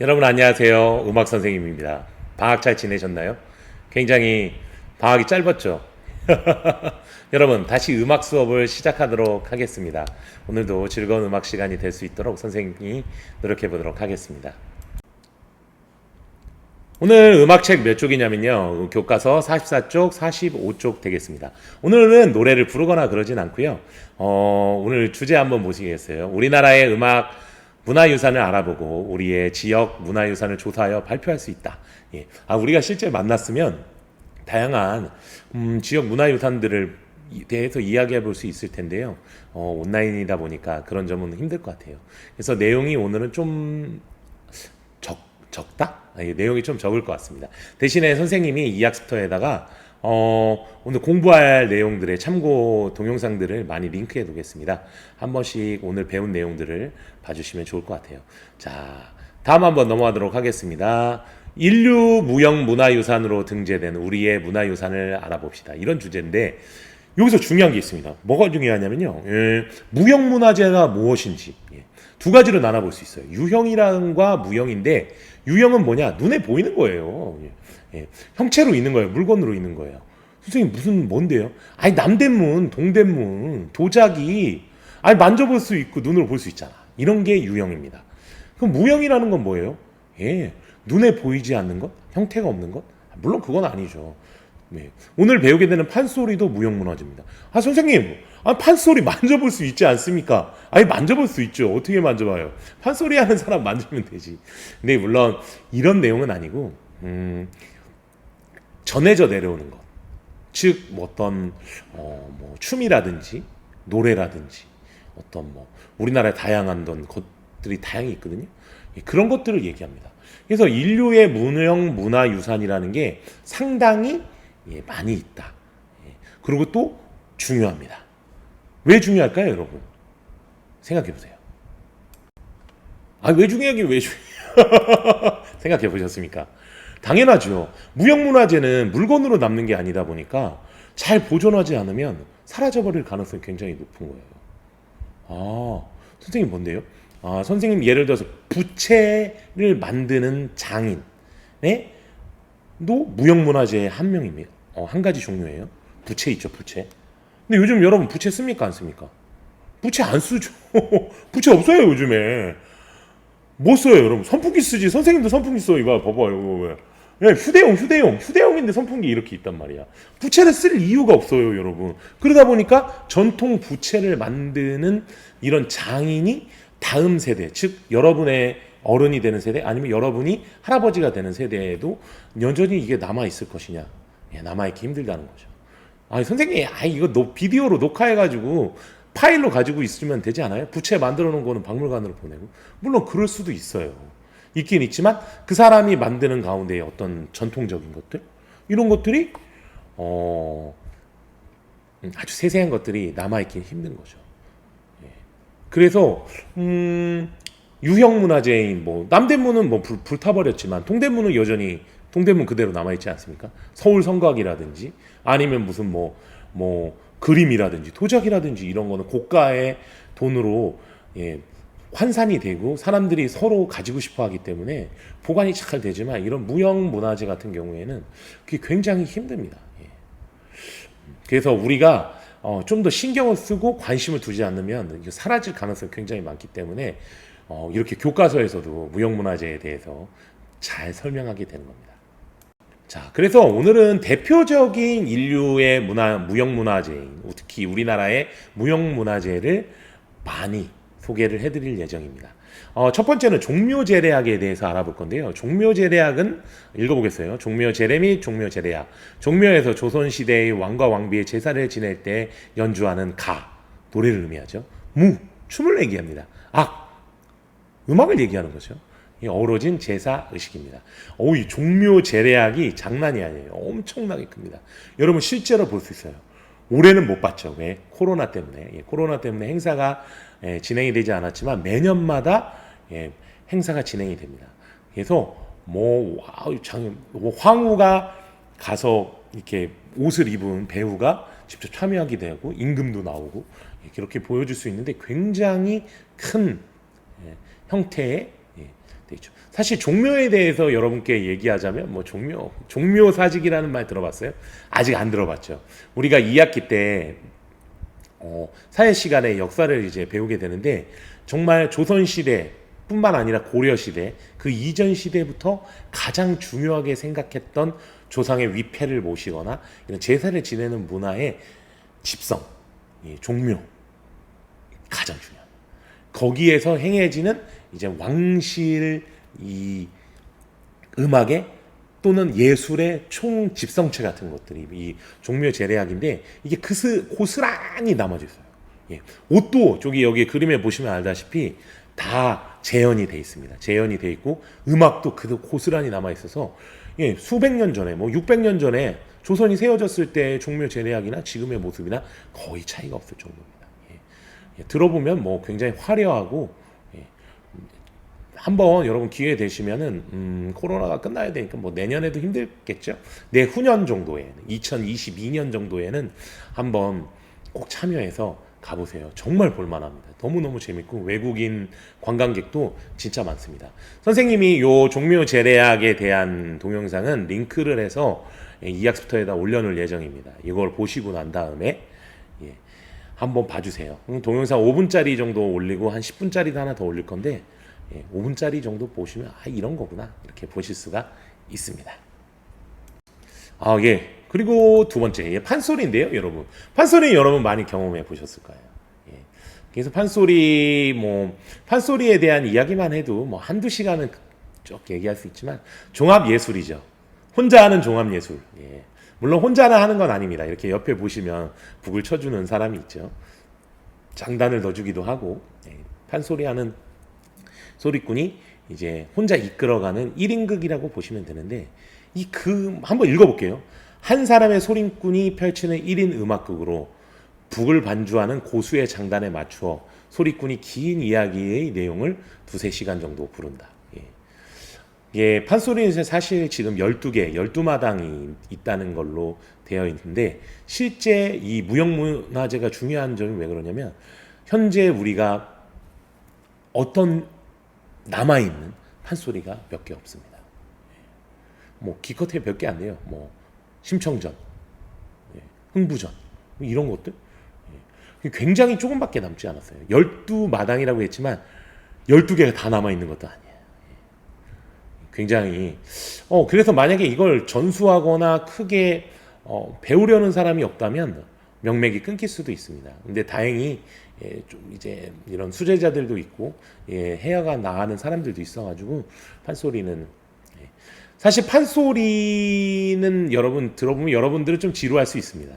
여러분 안녕하세요. 음악 선생님입니다. 방학 잘 지내셨나요? 굉장히 방학이 짧았죠? 여러분 다시 음악 수업을 시작하도록 하겠습니다. 오늘도 즐거운 음악 시간이 될 수 있도록 선생님이 노력해 보도록 하겠습니다. 오늘 음악책 몇 쪽이냐면요. 교과서 44쪽, 45쪽 되겠습니다. 오늘은 노래를 부르거나 그러진 않고요. 오늘 주제 한번 보시겠어요? 우리나라의 음악 문화유산을 알아보고 우리의 지역 문화유산을 조사하여 발표할 수 있다. 예. 우리가 실제 만났으면 다양한 지역 문화유산들을 대해서 이야기해 볼 수 있을 텐데요. 온라인이다 보니까 그런 점은 힘들 것 같아요. 그래서 내용이 오늘은 좀 적다? 내용이 좀 적을 것 같습니다. 대신에 선생님이 이 학습터에다가 오늘 공부할 내용들의 참고 동영상들을 많이 링크해 두겠습니다. 한 번씩 오늘 배운 내용들을 봐주시면 좋을 것 같아요. 자, 다음 한번 넘어가도록 하겠습니다. 인류 무형 문화유산으로 등재된 우리의 문화유산을 알아봅시다. 이런 주제인데 여기서 중요한 게 있습니다. 뭐가 중요하냐면요. 무형문화재가 무엇인지 두 가지로 나눠볼 수 있어요. 유형이랑과 무형인데 유형은 뭐냐? 눈에 보이는 거예요. 형체로 있는 거예요. 물건으로 있는 거예요. 선생님 무슨 뭔데요? 아니 남대문, 동대문, 도자기 만져볼 수 있고 눈으로 볼 수 있잖아. 이런 게 유형입니다. 그럼 무형이라는 건 뭐예요? 눈에 보이지 않는 것? 형태가 없는 것? 물론 그건 아니죠. 오늘 배우게 되는 판소리도 무형문화재입니다. 선생님, 판소리 만져볼 수 있지 않습니까? 만져볼 수 있죠. 어떻게 만져봐요? 판소리 하는 사람 만지면 되지. 근데 물론 이런 내용은 아니고 전해져 내려오는 것. 즉 어떤 춤이라든지 노래라든지 어떤 우리나라의 다양한 것들이 다양히 있거든요. 그런 것들을 얘기합니다. 그래서 인류의 무형 문화유산이라는 게 상당히 많이 있다. 그리고 또 중요합니다. 왜 중요할까요, 여러분? 생각해 보세요. 왜 중요하긴 왜 중요해요? 생각해 보셨습니까? 당연하죠. 무형문화재는 물건으로 남는 게 아니다 보니까 잘 보존하지 않으면 사라져버릴 가능성이 굉장히 높은 거예요. 선생님 뭔데요? 선생님 예를 들어서 부채를 만드는 장인, 도 무형문화재의 한 명입니다. 한 가지 종류예요. 부채 있죠, 부채. 근데 요즘 여러분 부채 씁니까, 안 씁니까? 부채 안 쓰죠. 부채 없어요, 요즘에. 뭐 써요, 여러분? 선풍기 쓰지. 선생님도 선풍기 써. 이거 봐봐요. 휴대용인데 선풍기 이렇게 있단 말이야. 부채를 쓸 이유가 없어요, 여러분. 그러다 보니까 전통 부채를 만드는 이런 장인이 다음 세대, 즉 여러분의 어른이 되는 세대 아니면 여러분이 할아버지가 되는 세대에도 여전히 이게 남아있을 것이냐. 남아있기 힘들다는 거죠. 선생님, 이거 비디오로 녹화해가지고 파일로 가지고 있으면 되지 않아요? 부채 만들어 놓은 거는 박물관으로 보내고. 물론 그럴 수도 있어요. 있긴 있지만 그 사람이 만드는 가운데의 어떤 전통적인 것들, 이런 것들이 아주 세세한 것들이 남아있긴 힘든 거죠. 그래서 유형문화재인 남대문은 불타버렸지만 동대문은 여전히 동대문 그대로 남아있지 않습니까? 서울 성곽이라든지 아니면 무슨 그림이라든지 도자기라든지 이런 거는 고가의 돈으로 환산이 되고 사람들이 서로 가지고 싶어 하기 때문에 보관이 잘 되지만 이런 무형문화재 같은 경우에는 그게 굉장히 힘듭니다. 그래서 우리가 좀 더 신경을 쓰고 관심을 두지 않으면 사라질 가능성이 굉장히 많기 때문에 이렇게 교과서에서도 무형문화재에 대해서 잘 설명하게 되는 겁니다. 자, 그래서 오늘은 대표적인 인류의 무형문화재인 특히 우리나라의 무형문화재를 많이 소개를 해드릴 예정입니다. 첫 번째는 종묘제례학에 대해서 알아볼 건데요. 종묘제례학은 읽어보겠어요. 종묘제례 및 종묘제례학. 종묘에서 조선시대의 왕과 왕비의 제사를 지낼 때 연주하는 노래를 의미하죠. 춤을 얘기합니다. 음악을 얘기하는 거죠. 어우러진 제사 의식입니다. 이 종묘제례학이 장난이 아니에요. 엄청나게 큽니다. 여러분 실제로 볼 수 있어요. 올해는 못 봤죠. 왜? 코로나 때문에. 코로나 때문에 행사가 진행이 되지 않았지만 매년마다 행사가 진행이 됩니다. 그래서 황후가 가서 이렇게 옷을 입은 배우가 직접 참여하게 되고 임금도 나오고 이렇게 보여줄 수 있는데 굉장히 큰 형태의 돼 있죠. 사실 종묘에 대해서 여러분께 얘기하자면 뭐 종묘 사직이라는 말 들어봤어요? 아직 안 들어봤죠. 우리가 2학기 때 사회 시간에 역사를 이제 배우게 되는데 정말 조선 시대 뿐만 아니라 고려 시대 그 이전 시대부터 가장 중요하게 생각했던 조상의 위패를 모시거나 이런 제사를 지내는 문화의 집성, 종묘 가장 중요합니다. 거기에서 행해지는 이제 왕실 이 음악의 또는 예술의 총 집성체 같은 것들이 이 종묘 제례악인데 이게 고스란히 남아져 있어요. 예. 옷도 저기 여기 그림에 보시면 알다시피 다 재현이 돼 있습니다. 재현이 돼 있고 음악도 그대로 고스란히 남아 있어서 예, 수백 년 전에 뭐 600년 전에 조선이 세워졌을 때 종묘 제례악이나 지금의 모습이나 거의 차이가 없을 정도입니다. 예. 예, 들어보면 뭐 굉장히 화려하고 예. 한번 여러분 기회 되시면은 코로나가 끝나야 되니까 뭐 내년에도 힘들겠죠. 내후년 정도에 2022년 정도에는 한번 꼭 참여해서 가보세요. 정말 볼만합니다. 너무너무 재밌고 외국인 관광객도 진짜 많습니다. 선생님이 요 종묘 제례악에 대한 동영상은 링크를 해서 이학스토에다 올려놓을 예정입니다. 이걸 보시고 난 다음에 예, 한번 봐주세요. 동영상 5분짜리 정도 올리고 한 10분짜리도 하나 더 올릴 건데 5분짜리 정도 보시면 이런 거구나 이렇게 보실 수가 있습니다. 예. 그리고 두 번째 판소리인데요, 여러분. 판소리 여러분 많이 경험해 보셨을 거예요. 예. 그래서 판소리에 대한 이야기만 해도 뭐 한두 시간은 쭉 얘기할 수 있지만 종합 예술이죠. 혼자 하는 종합 예술. 예. 물론 혼자나 하는 건 아닙니다. 이렇게 옆에 보시면 북을 쳐주는 사람이 있죠. 장단을 넣어주기도 하고 판소리 하는 소리꾼이 이제 혼자 이끌어가는 1인극이라고 보시면 되는데 한번 읽어볼게요. 한 사람의 소리꾼이 펼치는 1인 음악극으로 북을 반주하는 고수의 장단에 맞추어 소리꾼이 긴 이야기의 내용을 2-3시간 정도 부른다. 예, 판소리는 사실 지금 12개, 12마당이 있다는 걸로 되어 있는데 실제 이 무형문화재가 중요한 점이 왜 그러냐면 현재 우리가 어떤 남아있는 판소리가 몇 개 없습니다. 뭐 기껏해 몇 개 안 돼요. 뭐 심청전, 흥부전 이런 것들 굉장히 조금밖에 남지 않았어요. 12마당이라고 했지만 12개가 다 남아있는 것도 아니에요. 굉장히 그래서 만약에 이걸 전수하거나 크게 배우려는 사람이 없다면 명맥이 끊길 수도 있습니다. 근데 다행히 좀 이제 이런 수제자들도 있고 해야가 나가는 사람들도 있어가지고 판소리는 사실 판소리는 여러분 들어보면 여러분들은 좀 지루할 수 있습니다.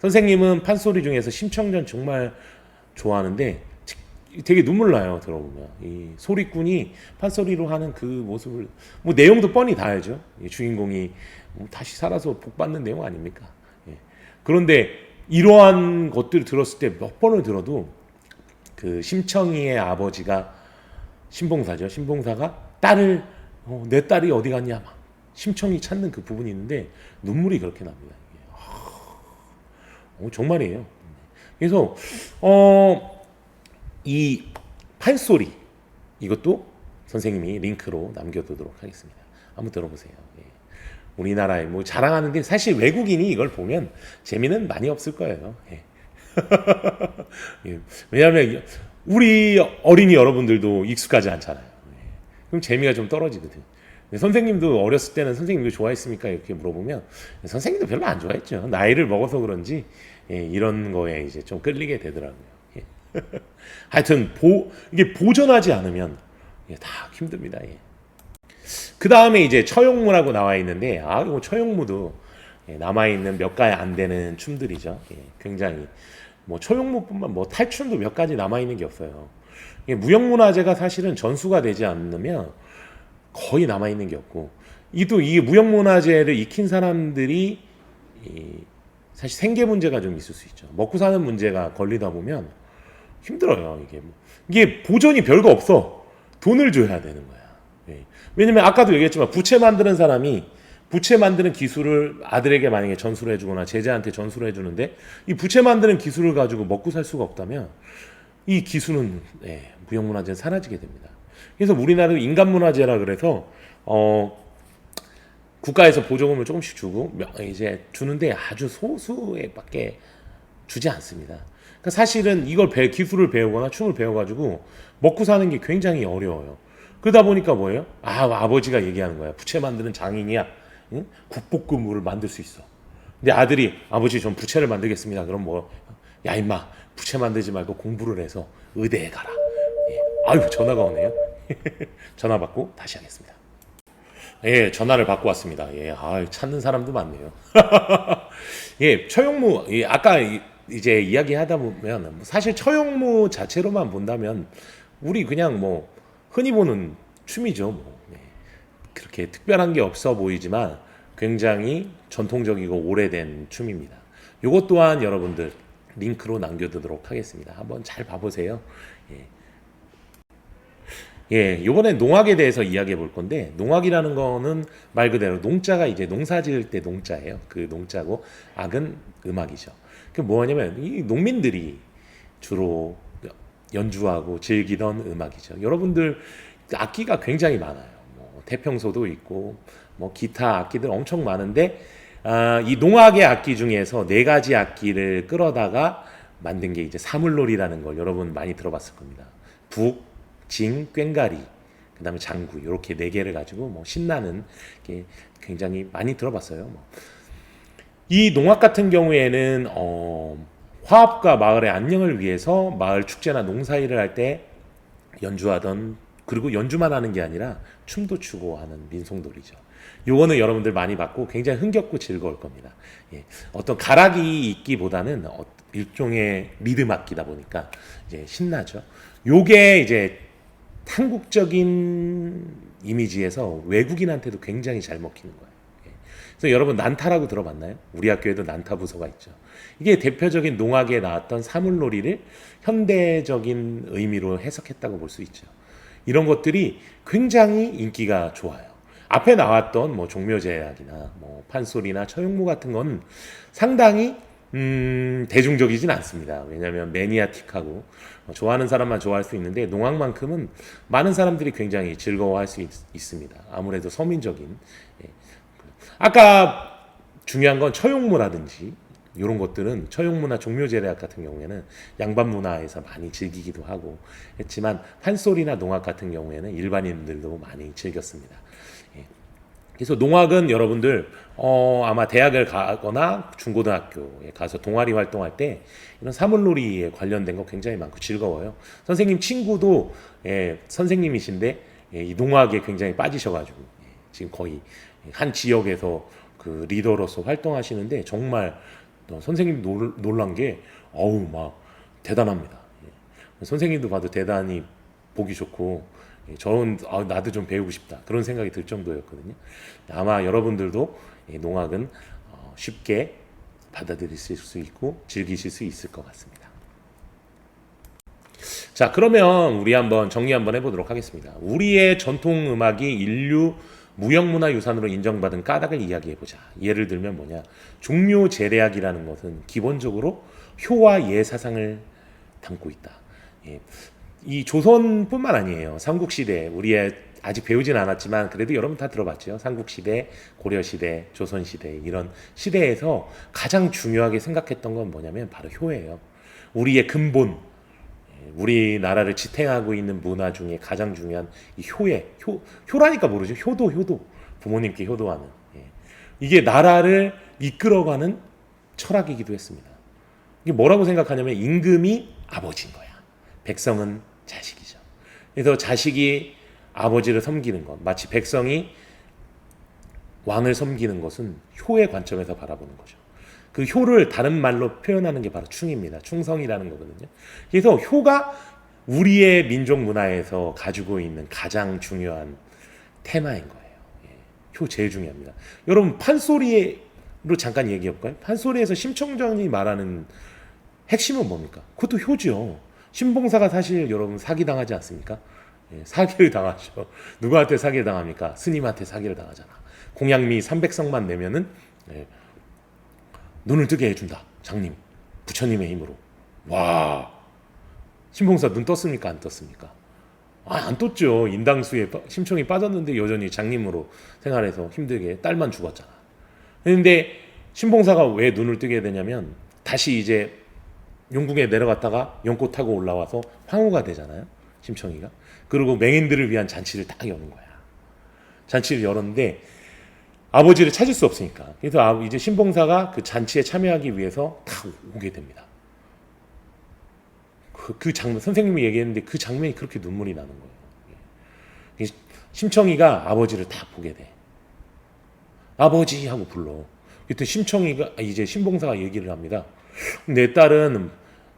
선생님은 판소리 중에서 심청전 정말 좋아하는데 되게 눈물 나요. 들어보면 이 소리꾼이 판소리로 하는 그 모습을 뭐 내용도 뻔히 다 알죠. 주인공이 다시 살아서 복 받는 내용 아닙니까? 그런데 이러한 것들을 들었을 때 몇 번을 들어도 그 심청이의 아버지가 신봉사죠. 신봉사가 딸을 내 딸이 어디 갔냐 막 심청이 찾는 그 부분이 있는데 눈물이 그렇게 납니다. 정말이에요. 그래서 이 판소리 이것도 선생님이 링크로 남겨두도록 하겠습니다. 한번 들어보세요. 우리나라에 뭐 자랑하는데 사실 외국인이 이걸 보면 재미는 많이 없을 거예요. 왜냐하면 우리 어린이 여러분들도 익숙하지 않잖아요. 그럼 재미가 좀 떨어지거든요. 선생님도 어렸을 때는 선생님도 좋아했습니까? 이렇게 물어보면 선생님도 별로 안 좋아했죠. 나이를 먹어서 그런지 이런 거에 이제 좀 끌리게 되더라고요. 하여튼 이게 보존하지 않으면 다 힘듭니다. 그 다음에 이제 처용무라고 나와 있는데 이거 처용무도 남아있는 몇 가지 안 되는 춤들이죠. 굉장히 뭐 처용무뿐만 뭐 탈춤도 몇 가지 남아있는 게 없어요. 무형문화재가 사실은 전수가 되지 않으면 거의 남아있는 게 없고 이게 무형문화재를 익힌 사람들이 사실 생계 문제가 좀 있을 수 있죠. 먹고 사는 문제가 걸리다 보면 힘들어요. 이게 보존이 별거 없어. 돈을 줘야 되는 거야. 왜냐면 아까도 얘기했지만 부채 만드는 사람이 부채 만드는 기술을 아들에게 만약에 전수를 해주거나 제자한테 전수를 해주는데 이 부채 만드는 기술을 가지고 먹고 살 수가 없다면 이 기술은 무형문화재는 사라지게 됩니다. 그래서 우리나라도 인간문화재라 그래서 국가에서 보조금을 조금씩 주고 이제 주는데 아주 소수에밖에 주지 않습니다. 그러니까 사실은 이걸 기술을 배우거나 춤을 배워가지고 먹고 사는 게 굉장히 어려워요. 그러다 보니까 뭐예요? 아버지가 얘기하는 거야. 부채 만드는 장인이야. 응? 국보급물을 만들 수 있어. 근데 아들이 아버지 전 부채를 만들겠습니다. 그럼 뭐, 야 임마 부채 만들지 말고 공부를 해서 의대에 가라. 예. 아유 전화가 오네요. 전화 받고 다시 하겠습니다. 예, 전화를 받고 왔습니다. 예, 찾는 사람도 많네요. 예, 처용무, 예, 아까 이제 이야기하다 보면 사실 처용무 자체로만 본다면 우리 그냥 뭐 흔히 보는 춤이죠. 뭐. 네. 그렇게 특별한 게 없어 보이지만 굉장히 전통적이고 오래된 춤입니다. 이것 또한 여러분들 링크로 남겨두도록 하겠습니다. 한번 잘 봐보세요. 예. 예, 요번엔 농악에 대해서 이야기해 볼 건데, 농악이라는 거는 말 그대로 농자가 이제 농사 지을 때 농자예요. 그 농자고, 악은 음악이죠. 그 뭐냐면, 이 농민들이 주로 연주하고 즐기던 음악이죠. 여러분들 악기가 굉장히 많아요. 뭐 태평소도 있고, 뭐 기타 악기들 엄청 많은데, 이 농악의 악기 중에서 네 가지 악기를 끌어다가 만든 게 이제 사물놀이라는 걸 여러분 많이 들어봤을 겁니다. 북, 징, 꽹가리, 그다음에 장구 이렇게 네 개를 가지고 뭐 신나는 게 굉장히 많이 들어봤어요. 이 농악 같은 경우에는 화합과 마을의 안녕을 위해서 마을 축제나 농사일을 할 때 연주하던 그리고 연주만 하는 게 아니라 춤도 추고 하는 민속놀이죠. 요거는 여러분들 많이 봤고 굉장히 흥겹고 즐거울 겁니다. 예, 어떤 가락이 있기보다는 일종의 리듬 악기다 보니까 이제 신나죠. 요게 이제 한국적인 이미지에서 외국인한테도 굉장히 잘 먹히는 거예요. 예. 그래서 여러분 난타라고 들어봤나요? 우리 학교에도 난타 부서가 있죠. 이게 대표적인 농악에 나왔던 사물놀이를 현대적인 의미로 해석했다고 볼 수 있죠. 이런 것들이 굉장히 인기가 좋아요. 앞에 나왔던 뭐 종묘제약이나 뭐 판소리나 처용무 같은 건 상당히 대중적이진 않습니다. 왜냐하면 매니아틱하고 좋아하는 사람만 좋아할 수 있는데 농악만큼은 많은 사람들이 굉장히 즐거워할 수 있습니다. 아무래도 서민적인. 예. 아까 중요한 건 처용무라든지 이런 것들은 처용무나 종묘제약 같은 경우에는 양반 문화에서 많이 즐기기도 하고 했지만 판소리나 농악 같은 경우에는 일반인들도 많이 즐겼습니다. 예. 그래서 농악은 여러분들 아마 대학을 가거나 중고등학교에 가서 동아리 활동할 때 이런 사물놀이에 관련된 거 굉장히 많고 즐거워요. 선생님 친구도 선생님이신데 이 농악에 굉장히 빠지셔가지고 지금 거의 한 지역에서 그 리더로서 활동하시는데 정말 선생님 놀란 게 어우 막 대단합니다. 선생님도 봐도 대단히 보기 좋고 저는 나도 좀 배우고 싶다 그런 생각이 들 정도였거든요. 아마 여러분들도 농악은 쉽게 받아들이실 수 있고 즐기실 수 있을 것 같습니다. 자, 그러면 우리 한번 정리 한번 해보도록 하겠습니다. 우리의 전통 음악이 인류 무형문화유산으로 인정받은 까닭을 이야기해보자. 예를 들면 뭐냐, 종묘제례악이라는 것은 기본적으로 효와 예 사상을 담고 있다. 예. 이 조선뿐만 아니에요. 삼국시대 우리의 아직 배우진 않았지만 그래도 여러분 다 들어봤죠. 삼국시대, 고려시대, 조선시대 이런 시대에서 가장 중요하게 생각했던 건 뭐냐면 바로 효예요. 우리의 근본, 우리나라를 지탱하고 있는 문화 중에 가장 중요한 이 효라니까 모르죠. 효도 부모님께 효도하는 이게 나라를 이끌어가는 철학이기도 했습니다. 이게 뭐라고 생각하냐면 임금이 아버지인 거야. 백성은 자식이죠. 그래서 자식이 아버지를 섬기는 것, 마치 백성이 왕을 섬기는 것은 효의 관점에서 바라보는 거죠. 그 효를 다른 말로 표현하는 게 바로 충입니다. 충성이라는 거거든요. 그래서 효가 우리의 민족 문화에서 가지고 있는 가장 중요한 테마인 거예요. 효 제일 중요합니다. 여러분 판소리로 잠깐 얘기해볼까요? 판소리에서 심청전이 말하는 핵심은 뭡니까? 그것도 효죠. 신봉사가 사실 여러분 사기당하지 않습니까? 사기를 당하죠. 누구한테 사기를 당합니까? 스님한테 사기를 당하잖아. 공양미 300성만 내면은 눈을 뜨게 해준다. 장님, 부처님의 힘으로. 와, 신봉사 눈 떴습니까? 안 떴습니까? 안 떴죠. 인당수에 심청이 빠졌는데 여전히 장님으로 생활해서 힘들게 딸만 죽었잖아. 그런데 신봉사가 왜 눈을 뜨게 되냐면 다시 이제 용궁에 내려갔다가 연꽃 타고 올라와서 황후가 되잖아요. 심청이가. 그리고 맹인들을 위한 잔치를 딱 여는 거야. 잔치를 열었는데 아버지를 찾을 수 없으니까. 그래서 이제 신봉사가 그 잔치에 참여하기 위해서 다 오게 됩니다. 그 장면, 선생님이 얘기했는데 그 장면이 그렇게 눈물이 나는 거예요. 심청이가 아버지를 다 보게 돼. 아버지 하고 불러. 그때 심청이가 이제 신봉사가 얘기를 합니다. 내 딸은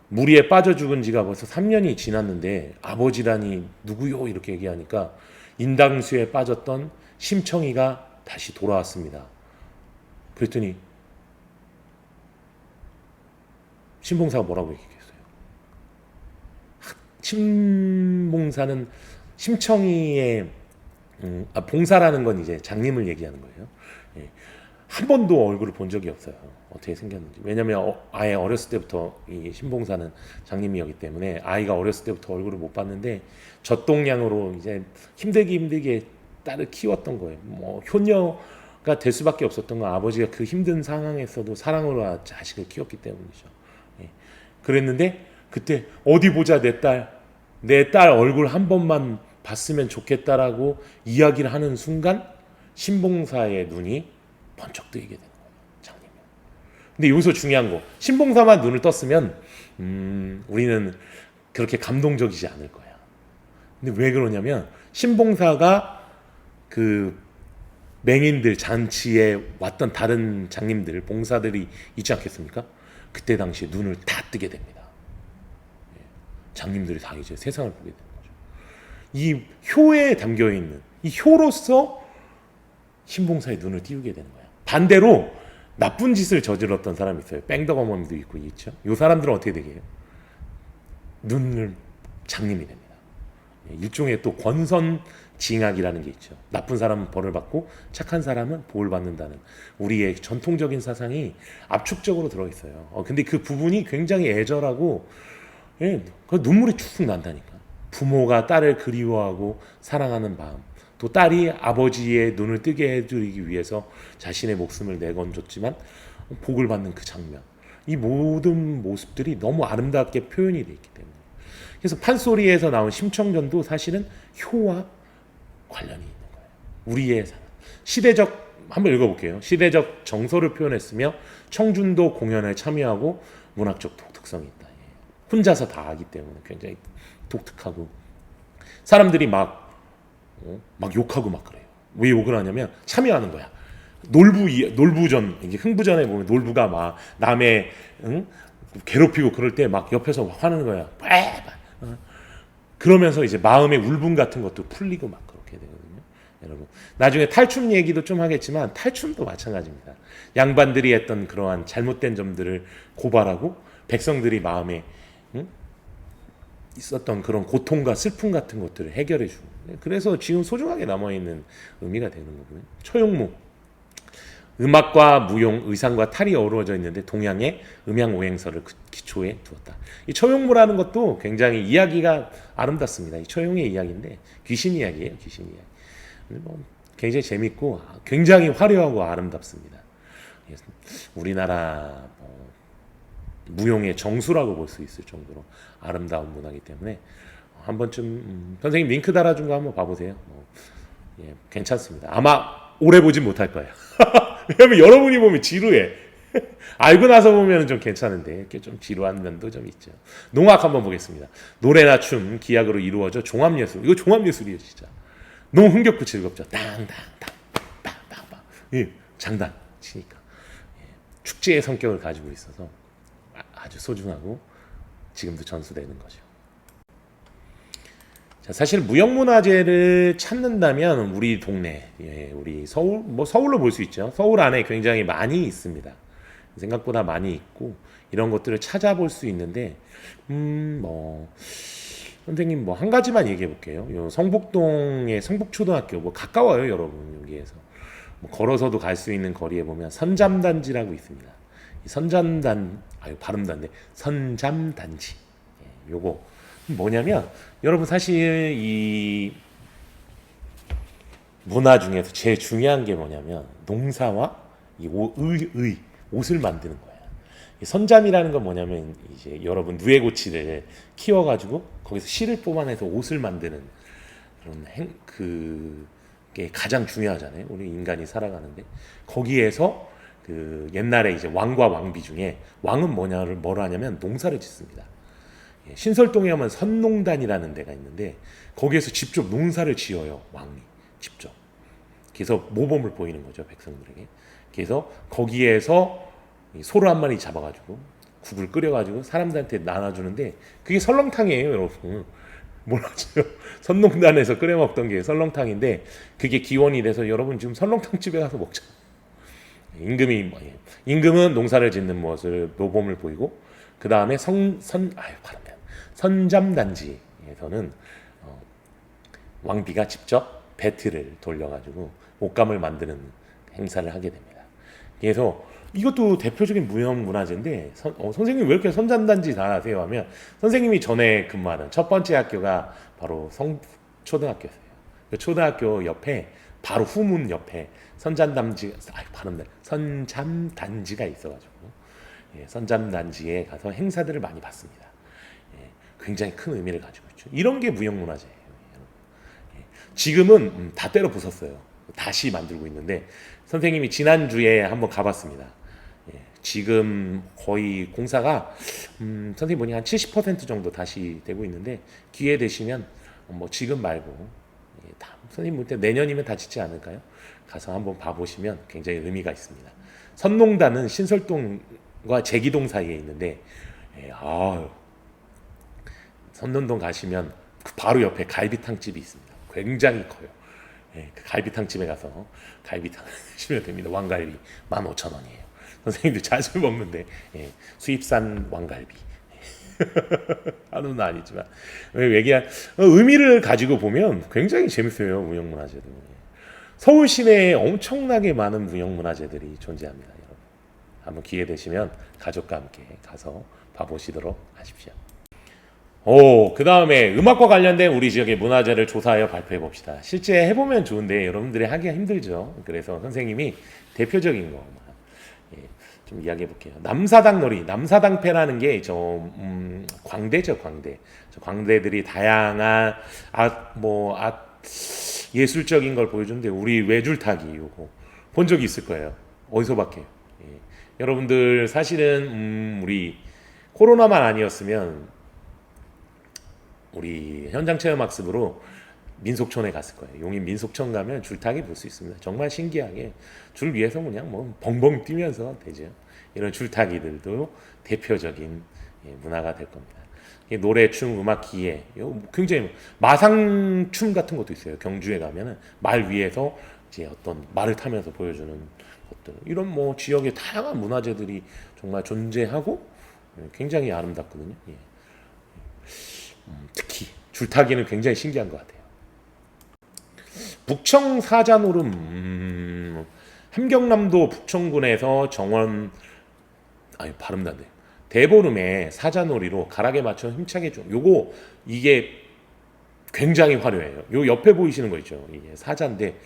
무리에 빠져 죽은 지가 벌써 3년이 지났는데 아버지라니 누구요? 이렇게 얘기하니까 인당수에 빠졌던 심청이가 다시 돌아왔습니다. 그랬더니 신봉사가 뭐라고 얘기했어요? 신봉사는 심청이의 봉사라는 건 이제 장님을 얘기하는 거예요. 예. 한 번도 얼굴을 본 적이 없어요. 어떻게 생겼는지. 왜냐하면 아예 어렸을 때부터 이 신봉사는 장님이었기 때문에 아이가 어렸을 때부터 얼굴을 못 봤는데 젖동량으로 이제 힘들게 딸을 키웠던 거예요. 뭐 효녀가 될 수밖에 없었던 건 아버지가 그 힘든 상황에서도 사랑으로 자식을 키웠기 때문이죠. 예. 그랬는데 그때 어디 보자 내 딸 얼굴 한 번만 봤으면 좋겠다라고 이야기를 하는 순간 신봉사의 눈이 번쩍 뜨이게 되는 거예요. 장님이. 근데 여기서 중요한 거, 신봉사만 눈을 떴으면 우리는 그렇게 감동적이지 않을 거야. 근데 왜 그러냐면 신봉사가 그 맹인들 잔치에 왔던 다른 장님들, 봉사들이 있지 않겠습니까? 그때 당시에 눈을 다 뜨게 됩니다. 장님들이 다 이제 세상을 보게 되는 거죠. 이 효에 담겨 있는 이 효로서 신봉사의 눈을 띄우게 되는 거예요. 반대로 나쁜 짓을 저질렀던 사람이 있어요. 뺑덕어머니도 있고 있죠. 이 사람들은 어떻게 되게 해요? 눈을 장님이 됩니다. 일종의 또 권선징악이라는 게 있죠. 나쁜 사람은 벌을 받고 착한 사람은 복을 받는다는 우리의 전통적인 사상이 압축적으로 들어있어요. 근데 그 부분이 굉장히 애절하고 그 눈물이 쭉 난다니까. 부모가 딸을 그리워하고 사랑하는 마음, 또 딸이 아버지의 눈을 뜨게 해주기 위해서 자신의 목숨을 내건졌지만 복을 받는 그 장면, 이 모든 모습들이 너무 아름답게 표현이 되어 있기 때문에, 그래서 판소리에서 나온 심청전도 사실은 효와 관련이 있는 거예요. 우리의 시대적, 한번 읽어볼게요. 시대적 정서를 표현했으며 청준도 공연에 참여하고 문학적 독특성이 있다. 혼자서 다 하기 때문에 굉장히 독특하고 사람들이 막 욕하고 막 그래요. 왜 욕을 하냐면 참여하는 거야. 놀부전, 이게 흥부전에 보면 놀부가 막 남의 괴롭히고 그럴 때 막 옆에서 막 화내는 거야. 그러면서 이제 마음의 울분 같은 것도 풀리고 막 그렇게 되거든요. 여러분, 나중에 탈춤 얘기도 좀 하겠지만 탈춤도 마찬가지입니다. 양반들이 했던 그러한 잘못된 점들을 고발하고 백성들이 마음에 있었던 그런 고통과 슬픔 같은 것들을 해결해 주고, 그래서 지금 소중하게 남아있는 의미가 되는 거고요. 초용무, 음악과 무용, 의상과 탈이 어우러져 있는데 동양의 음양오행설을 기초에 두었다. 이 초용무라는 것도 굉장히 이야기가 아름답습니다. 이 초용의 이야기인데 귀신 이야기예요. 귀신 이야기. 굉장히 재밌고 굉장히 화려하고 아름답습니다. 우리나라 무용의 정수라고 볼 수 있을 정도로 아름다운 문화이기 때문에 한 번쯤 선생님 링크 달아준 거 한번 봐보세요. 괜찮습니다. 아마 오래 보진 못할 거예요. 왜냐면 여러분이 보면 지루해. 알고 나서 보면 좀 괜찮은데 이렇게 좀 지루한 면도 좀 있죠. 농악 한번 보겠습니다. 노래나 춤, 기악으로 이루어져 종합예술. 이거 종합예술이에요, 진짜. 너무 흥겹고 즐겁죠. 땅땅땅 빵빵빵. 장단 치니까 축제의 성격을 가지고 있어서 아주 소중하고 지금도 전수되는 거죠. 자, 사실 무형문화재를 찾는다면 우리 동네, 우리 서울, 서울로 볼 수 있죠. 서울 안에 굉장히 많이 있습니다. 생각보다 많이 있고 이런 것들을 찾아볼 수 있는데, 선생님 한 가지만 얘기해 볼게요. 요 성북동의 성북초등학교 가까워요, 여러분. 여기에서 걸어서도 갈 수 있는 거리에 보면 선잠단지라고 있습니다. 이 선잠단지 요거 뭐냐면 여러분 사실 이 문화 중에서 제일 중요한 게 뭐냐면 농사와 이 옷을 만드는 거야. 이 선잠이라는 건 뭐냐면 이제 여러분 누에고치를 키워가지고 거기서 실을 뽑아내서 옷을 만드는 그런 그게 가장 중요하잖아요. 우리 인간이 살아가는데 거기에서 그 옛날에 이제 왕과 왕비 중에 왕은 뭐라 하냐면 농사를 짓습니다. 예, 신설동에 하면 선농단이라는 데가 있는데 거기에서 직접 농사를 지어요. 왕이 직접. 그래서 모범을 보이는 거죠 백성들에게. 그래서 거기에서 소를 한 마리 잡아가지고 국을 끓여가지고 사람들한테 나눠주는데 그게 설렁탕이에요, 여러분. 몰라줘요. 선농단에서 끓여 먹던 게 설렁탕인데 그게 기원이 돼서 여러분 지금 설렁탕 집에 가서 먹자. 임금은 농사를 짓는 것을 모범을 보이고 그 다음에 선잠단지에서는 왕비가 직접 배틀을 돌려가지고 옷감을 만드는 행사를 하게 됩니다. 그래서 이것도 대표적인 무형문화재인데 선생님 왜 이렇게 선잠단지 다 아세요 하면 선생님이 전에 근무하는 첫 번째 학교가 바로 초등학교였어요. 그 초등학교 옆에 바로 후문 옆에 선잠단지가 있어가지고 예, 선잠단지에 가서 행사들을 많이 봤습니다. 예, 굉장히 큰 의미를 가지고 있죠. 이런 게 무형문화재예요. 예, 지금은 다 때려 부쉈어요. 다시 만들고 있는데 선생님이 지난주에 한번 가봤습니다. 예, 지금 거의 공사가 선생님 보니 한 70% 정도 다시 되고 있는데 기회 되시면 뭐 지금 말고 선생님 볼 때 내년이면 다 짓지 않을까요? 가서 한번 봐보시면 굉장히 의미가 있습니다. 선농단은 신설동과 제기동 사이에 있는데 선농동 가시면 그 바로 옆에 갈비탕 집이 있습니다. 굉장히 커요. 그 갈비탕 집에 가서 갈비탕 드시면 됩니다. 왕갈비 15,000원이에요. 선생님들 자주 먹는데 수입산 왕갈비. 하는 건 아니지만 얘기한 의미를 가지고 보면 굉장히 재밌어요. 무형문화재들. 서울 시내에 엄청나게 많은 무형문화재들이 존재합니다. 여러분 한번 기회 되시면 가족과 함께 가서 봐보시도록 하십시오. 그 다음에 음악과 관련된 우리 지역의 문화재를 조사하여 발표해 봅시다. 실제 해보면 좋은데 여러분들이 하기가 힘들죠. 그래서 선생님이 대표적인 거 좀 이야기해 볼게요. 남사당 놀이, 남사당패라는 게 광대죠, 광대. 광대들이 다양한 예술적인 걸 보여주는데 우리 외줄타기 요거 본 적이 있을 거예요. 어디서밖에. 예. 여러분들 사실은 우리 코로나만 아니었으면 우리 현장 체험 학습으로 민속촌에 갔을 거예요. 용인 민속촌 가면 줄타기 볼 수 있습니다. 정말 신기하게 줄 위에서 그냥 뭐 벙벙 뛰면서 되죠. 이런 줄타기들도 대표적인 문화가 될 겁니다. 노래, 춤, 음악, 기계, 굉장히 마상춤 같은 것도 있어요. 경주에 가면은 말 위에서 이제 어떤 말을 타면서 보여주는 것들, 이런 뭐 지역의 다양한 문화재들이 정말 존재하고 굉장히 아름답거든요. 특히 줄타기는 굉장히 신기한 것 같아요. 북청 사자노름, 함경남도 북청군에서 발음도 안 돼. 대보름에 사자놀이로 가락에 맞춰 힘차게 이게 굉장히 화려해요. 요 옆에 보이시는 거 있죠. 이게 사자인데,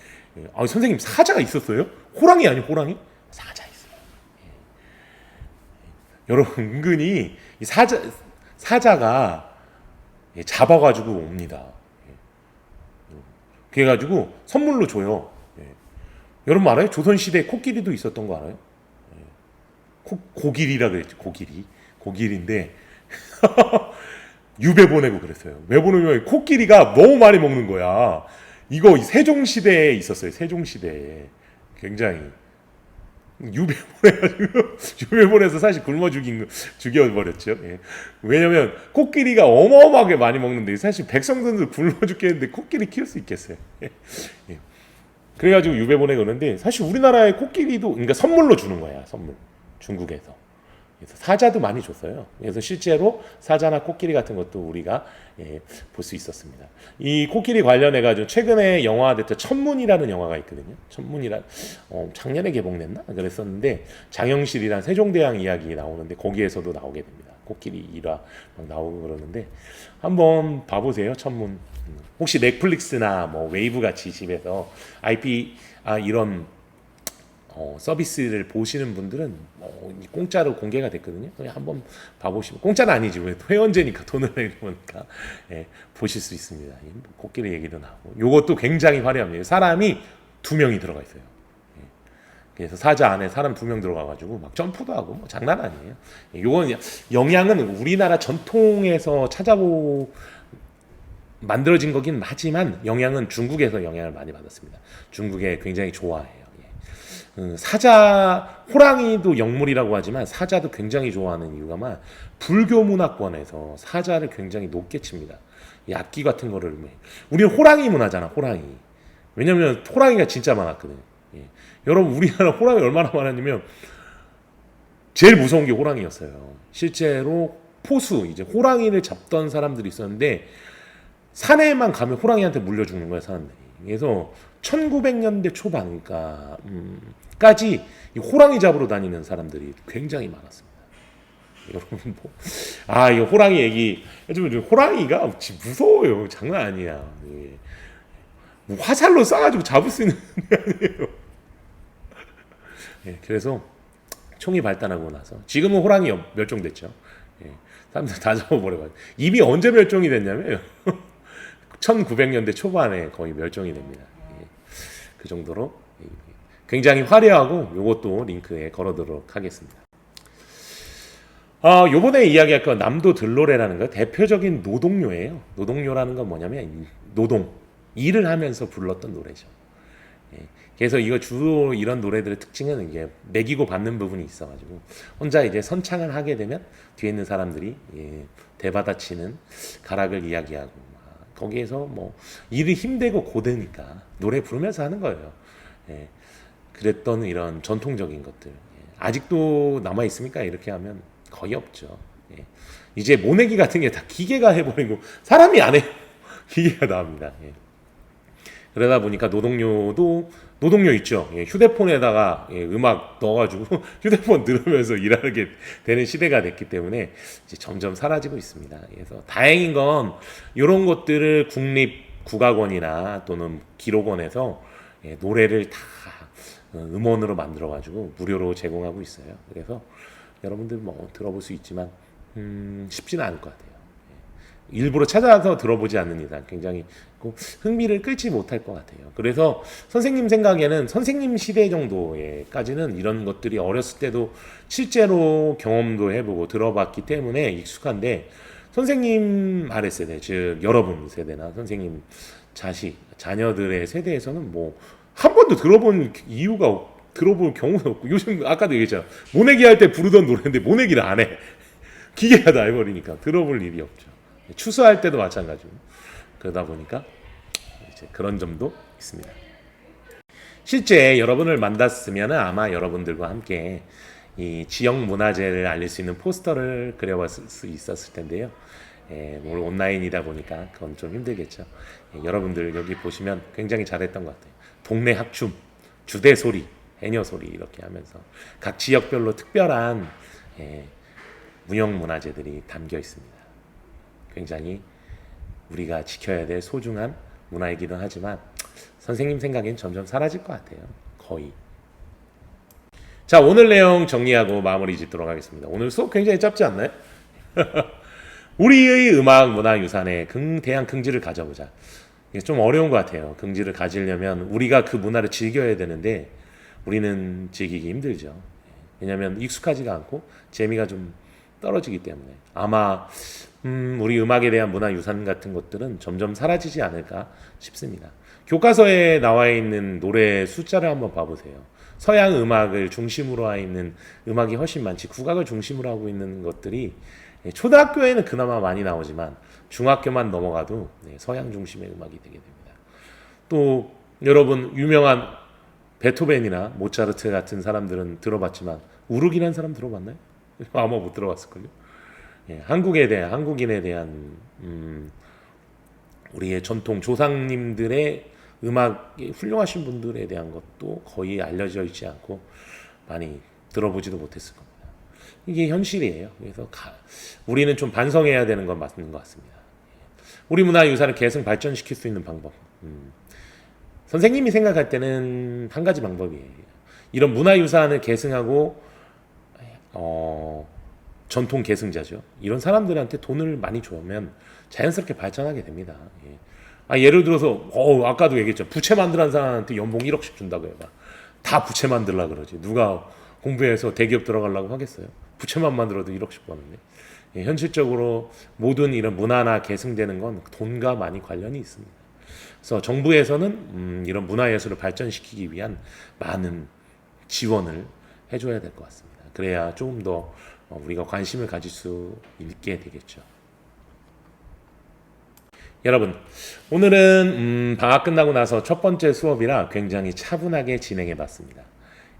선생님 사자가 있었어요? 호랑이 아니에요? 호랑이? 사자 있어요. 여러분 은근히 이 사자가 잡아가지고 옵니다. 그래가지고 선물로 줘요. 여러분 알아요? 조선시대에 코끼리도 있었던 거 알아요? 고길이라 그랬죠. 고길인데 유배 보내고 그랬어요. 왜 보내면 코끼리가 너무 많이 먹는 거야. 이거 세종시대에 있었어요. 세종시대에 굉장히 유배 보내서 사실 죽여버렸죠. 왜냐면 코끼리가 어마어마하게 많이 먹는데 사실 백성들도 굶어 죽겠는데 코끼리 키울 수 있겠어요. 그래가지고 유배 보내고 그러는데 사실 우리나라의 코끼리도 그러니까 선물로 주는 거야. 선물 중국에서 그래서 사자도 많이 줬어요. 그래서 실제로 사자나 코끼리 같은 것도 우리가 볼 수 있었습니다. 이 코끼리 관련해 가지고 최근에 영화됐던 천문이라는 영화가 있거든요. 천문이란 작년에 개봉됐나 그랬었는데 장영실이란 세종대왕 이야기 나오는데 거기에서도 나오게 됩니다. 코끼리 일화 막 나오고 그러는데 한번 봐보세요. 천문. 혹시 넷플릭스나 뭐 웨이브 같이 집에서 IP 이런 서비스를 보시는 분들은 공짜로 공개가 됐거든요. 그냥 한번 봐보시면 공짜는 아니지 왜 회원제니까 돈을 내니까 보실 수 있습니다. 코끼리 얘기도 나오고 이것도 굉장히 화려합니다. 사람이 2명이 들어가 있어요. 그래서 사자 안에 사람 2명 들어가가지고 막 점프도 하고 뭐 장난 아니에요. 이건 영향은 우리나라 전통에서 만들어진 거긴 하지만 영향은 중국에서 영향을 많이 받았습니다. 중국에 굉장히 좋아해요. 사자, 호랑이도 영물이라고 하지만 사자도 굉장히 좋아하는 이유가 불교 문화권에서 사자를 굉장히 높게 칩니다. 악기 같은 거를 우리는 호랑이 문화잖아. 호랑이. 왜냐면 호랑이가 진짜 많았거든요. 여러분 우리나라 호랑이 얼마나 많았냐면 제일 무서운 게 호랑이였어요. 실제로 포수 이제 호랑이를 잡던 사람들이 있었는데 산에만 가면 호랑이한테 물려 죽는 거야 사람들이. 그래서 1900년대 초반 그러니까 까지 이 호랑이 잡으러 다니는 사람들이 굉장히 많았습니다. 여러분 이 호랑이 얘기 해주면 호랑이가 무서워요. 장난 아니야. 뭐 화살로 쏴가지고 잡을 수 있는 게 아니에요. 그래서 총이 발달하고 나서 지금은 호랑이 멸종됐죠. 사람들 다 잡아버려가지고 이미 언제 멸종이 됐냐면 1900년대 초반에 거의 멸종이 됩니다. 그 정도로 굉장히 화려하고 이것도 링크에 걸어두도록 하겠습니다. 요번에 이야기할 건 남도 들노래라는 거 대표적인 노동요예요. 노동요라는 건 뭐냐면 노동, 일을 하면서 불렀던 노래죠. 그래서 이거 주로 이런 노래들의 특징은 이게 매기고 받는 부분이 있어가지고 혼자 이제 선창을 하게 되면 뒤에 있는 사람들이 대받아치는 가락을 이야기하고 거기에서 뭐 일이 힘들고 고되니까 노래 부르면서 하는 거예요. 그랬던 이런 전통적인 것들 아직도 남아 있습니까? 이렇게 하면 거의 없죠. 이제 모내기 같은 게 다 기계가 해버리고 사람이 안 해요. 기계가 나옵니다. 그러다 보니까 노동요 있죠. 휴대폰에다가 음악 넣어가지고 휴대폰 들으면서 일하게 되는 시대가 됐기 때문에 이제 점점 사라지고 있습니다. 그래서 다행인 건 이런 것들을 국립국악원이나 또는 기록원에서 노래를 다 음원으로 만들어가지고 무료로 제공하고 있어요. 그래서 여러분들 뭐 들어볼 수 있지만 쉽지는 않을 것 같아요. 일부러 찾아서 들어보지 않는 이상 굉장히 흥미를 끌지 못할 것 같아요. 그래서 선생님 생각에는 선생님 시대 정도에까지는 이런 것들이 어렸을 때도 실제로 경험도 해보고 들어봤기 때문에 익숙한데 선생님 아랫세대 즉 여러분 세대나 선생님 자녀들의 세대에서는 뭐 한 번도 들어본 들어볼 경우도 없고 요즘 아까도 얘기했잖아 모내기 할 때 부르던 노래인데 모내기를 안 해. 기계가 다 해버리니까 들어볼 일이 없죠. 추수할 때도 마찬가지고 그러다 보니까 이제 그런 점도 있습니다. 실제 여러분을 만났으면 아마 여러분들과 함께 이 지역 문화재를 알릴 수 있는 포스터를 그려봤을 수 있었을 텐데요. 오늘 온라인이다 보니까 그건 좀 힘들겠죠. 여러분들 여기 보시면 굉장히 잘했던 것 같아요. 동네 합춤, 주대 소리, 해녀 소리 이렇게 하면서 각 지역별로 특별한 무형 문화재들이 담겨 있습니다. 굉장히 우리가 지켜야 될 소중한 문화이기도 하지만 선생님 생각엔 점점 사라질 것 같아요. 거의. 자, 오늘 내용 정리하고 마무리 짓도록 하겠습니다. 오늘 수업 굉장히 짧지 않나요? 우리의 음악 문화 유산에 대한 긍지를 가져보자. 이게 좀 어려운 것 같아요. 긍지를 가지려면 우리가 그 문화를 즐겨야 되는데 우리는 즐기기 힘들죠. 왜냐하면 익숙하지가 않고 재미가 좀 떨어지기 때문에 아마 우리 음악에 대한 문화유산 같은 것들은 점점 사라지지 않을까 싶습니다. 교과서에 나와 있는 노래 숫자를 한번 봐보세요. 서양 음악을 중심으로 하고 있는 음악이 훨씬 많지 국악을 중심으로 하고 있는 것들이 초등학교에는 그나마 많이 나오지만 중학교만 넘어가도 서양 중심의 음악이 되게 됩니다. 또 여러분 유명한 베토벤이나 모차르트 같은 사람들은 들어봤지만 우르기라는 사람 들어봤나요? 아마 못 들어봤을걸요. 예, 한국에 대한 한국인에 대한 우리의 전통 조상님들의 음악이 훌륭하신 분들에 대한 것도 거의 알려져 있지 않고 많이 들어보지도 못했을 겁니다. 이게 현실이에요. 그래서 우리는 좀 반성해야 되는 건 맞는 것 같습니다. 우리 문화유산을 계속 발전시킬 수 있는 방법. 선생님이 생각할 때는 한 가지 방법이에요. 이런 문화유산을 계승하고 전통 계승자죠. 이런 사람들한테 돈을 많이 주면 자연스럽게 발전하게 됩니다. 예. 예를 들어서 아까도 얘기했죠. 부채 만들는 사람한테 연봉 1억씩 준다고 해봐. 다 부채 만들라 그러지. 누가 공부해서 대기업 들어가려고 하겠어요. 부채만 만들어도 1억씩 버는데. 예, 현실적으로 모든 이런 문화나 계승되는 건 돈과 많이 관련이 있습니다. 그래서 정부에서는 이런 문화예술을 발전시키기 위한 많은 지원을 해줘야 될 것 같습니다. 그래야 조금 더 우리가 관심을 가질 수 있게 되겠죠. 여러분, 오늘은 방학 끝나고 나서 첫 번째 수업이라 굉장히 차분하게 진행해 봤습니다.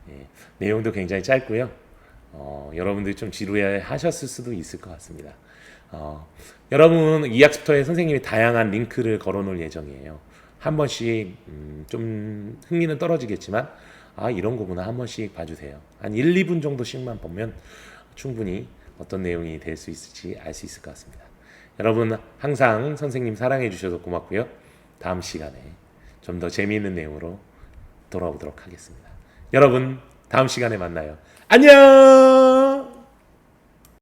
예, 내용도 굉장히 짧고요. 여러분들이 좀 지루해 하셨을 수도 있을 것 같습니다. 여러분, 이 학습터에 선생님이 다양한 링크를 걸어 놓을 예정이에요. 한 번씩 좀 흥미는 떨어지겠지만 이런 거구나 한 번씩 봐주세요. 한 1, 2분 정도씩만 보면 충분히 어떤 내용이 될 수 있을지 알 수 있을 것 같습니다. 여러분 항상 선생님 사랑해 주셔서 고맙고요. 다음 시간에 좀 더 재미있는 내용으로 돌아오도록 하겠습니다. 여러분 다음 시간에 만나요. 안녕.